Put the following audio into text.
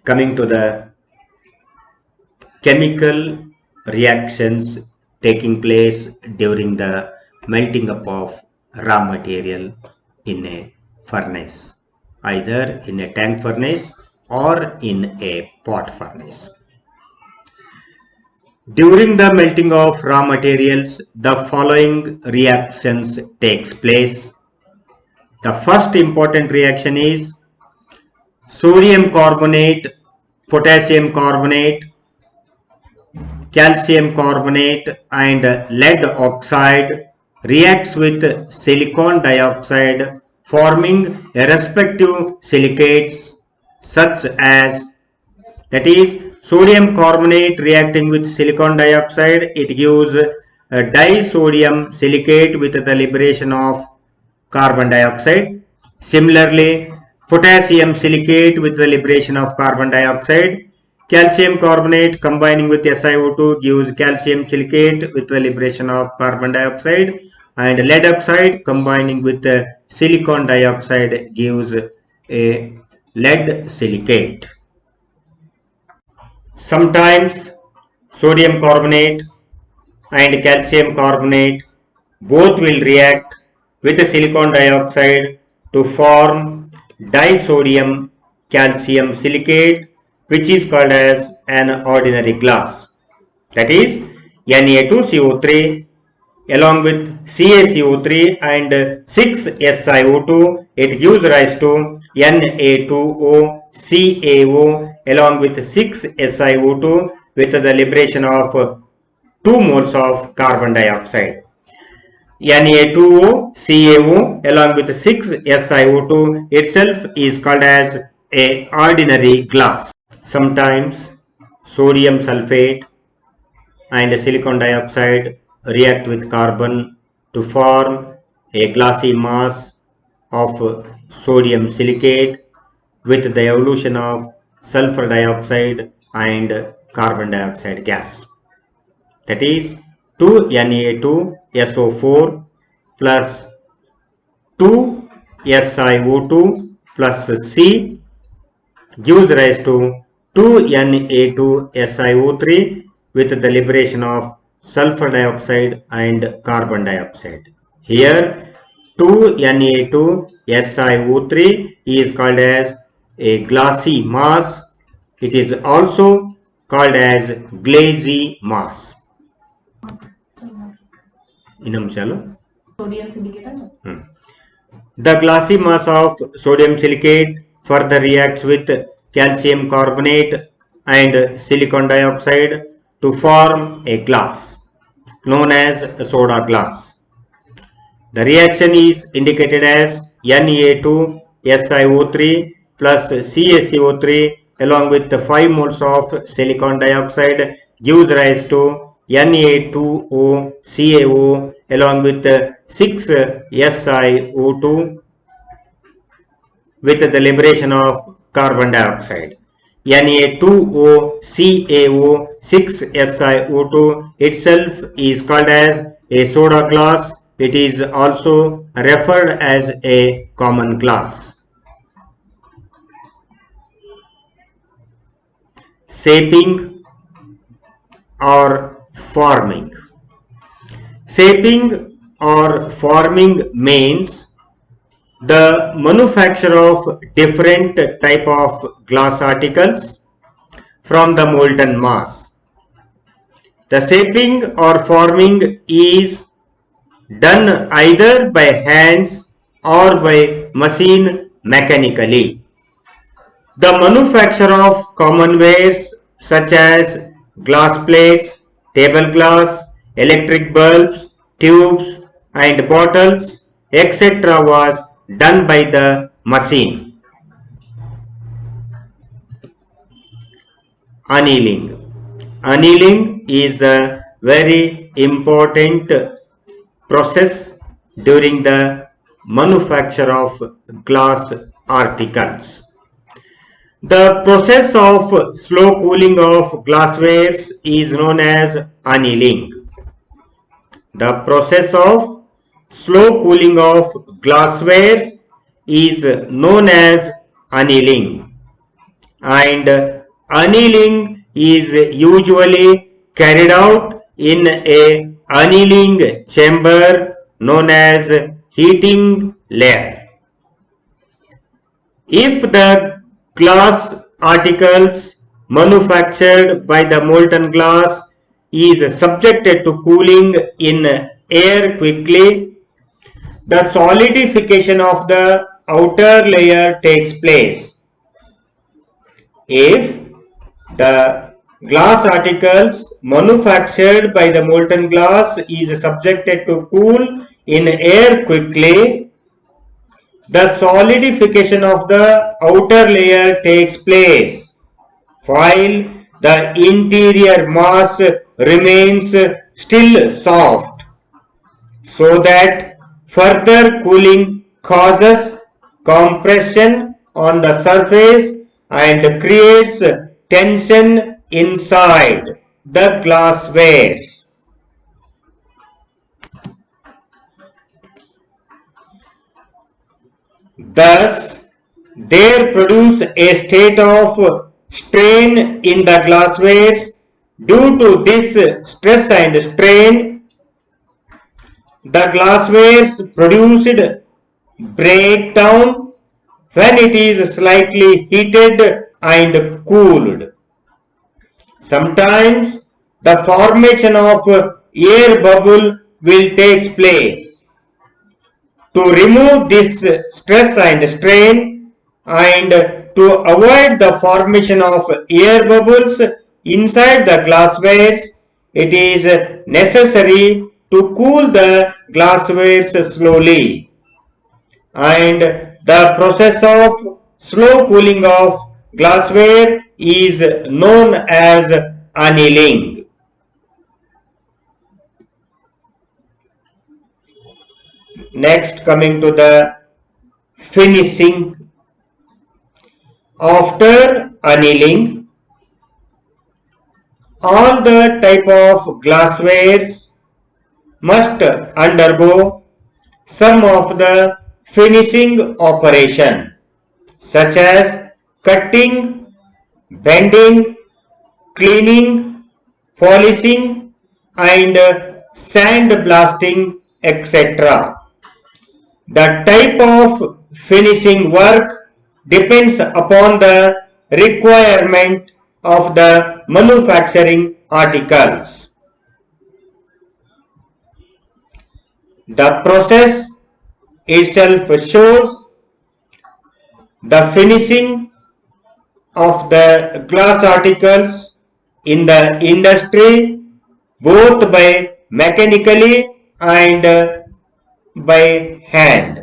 coming to the chemical reactions taking place during the melting up of raw material in a furnace, either in a tank furnace or in a pot furnace. During the melting of raw materials, the following reactions takes place. The first important reaction is sodium carbonate, potassium carbonate, calcium carbonate and lead oxide reacts with silicon dioxide, forming respective silicates such as, that is, sodium carbonate reacting with silicon dioxide, it gives a disodium silicate with the liberation of carbon dioxide. Similarly, potassium silicate with the liberation of carbon dioxide. Calcium carbonate combining with SiO2 gives calcium silicate with the liberation of carbon dioxide, and lead oxide combining with the silicon dioxide gives a lead silicate. Sometimes sodium carbonate and calcium carbonate both will react with silicon dioxide to form disodium calcium silicate, which is called as an ordinary glass. That is, Na2CO3 along with CaCO3 and 6SiO2, it gives rise to Na2O CaO along with 6SiO2 with the liberation of 2 moles of carbon dioxide. Na2O CaO along with 6SiO2 itself is called as a ordinary glass. Sometimes sodium sulfate and silicon dioxide react with carbon to form a glassy mass of sodium silicate with the evolution of sulfur dioxide and carbon dioxide gas. That is 2Na2SO4 plus 2SiO2 plus C gives rise to 2Na2SiO3 with the liberation of sulfur dioxide and carbon dioxide. Here 2Na2SiO3 is called as a glassy mass. It is also called as glazy mass. Sodium silicate. The glassy mass of sodium silicate further reacts with calcium carbonate and silicon dioxide to form a glass known as soda glass. The reaction is indicated as Na2SiO3 plus CaCO3 along with 5 moles of silicon dioxide gives rise to Na2O CaO along with 6SiO2 with the liberation of carbon dioxide. Na2O CaO 6SiO2 itself is called as a soda glass. It is also referred as a common glass. Shaping or forming. Shaping or forming means the manufacture of different type of glass articles from the molten mass. The shaping or forming is done either by hands or by machine mechanically. The manufacture of common wares such as glass plates, table glass, electric bulbs, tubes and bottles, etc. was done by the machine. Annealing. Annealing is the very important process during the manufacture of glass articles. The process of slow cooling of glasswares is known as annealing. The process of slow cooling of glasswares is known as annealing, and Annealing is usually carried out in a annealing chamber known as heating layer. If the glass articles manufactured by the molten glass is subjected to cooling in air quickly, the solidification of the outer layer takes place. If the glass articles manufactured by the molten glass is subjected to cool in air quickly, the solidification of the outer layer takes place, while the interior mass remains still soft, so that further cooling causes compression on the surface and creates tension inside the glasswares. Thus, there produce a state of strain in the glasswares. Due to this stress and strain, the glasswares produced break down when it is slightly heated and cooled. Sometimes the formation of air bubble will take place. To remove this stress and strain and to avoid the formation of air bubbles inside the glasswares, it is necessary to cool the glasswares slowly, and the process of slow cooling of glassware is known as annealing. Next, coming to the finishing. After annealing, all the type of glasswares must undergo some of the finishing operation, such as cutting, bending, cleaning, polishing and sandblasting, etc. The type of finishing work depends upon the requirement of the manufacturing articles. The process itself shows the finishing of the glass articles in the industry, both by mechanically and by hand.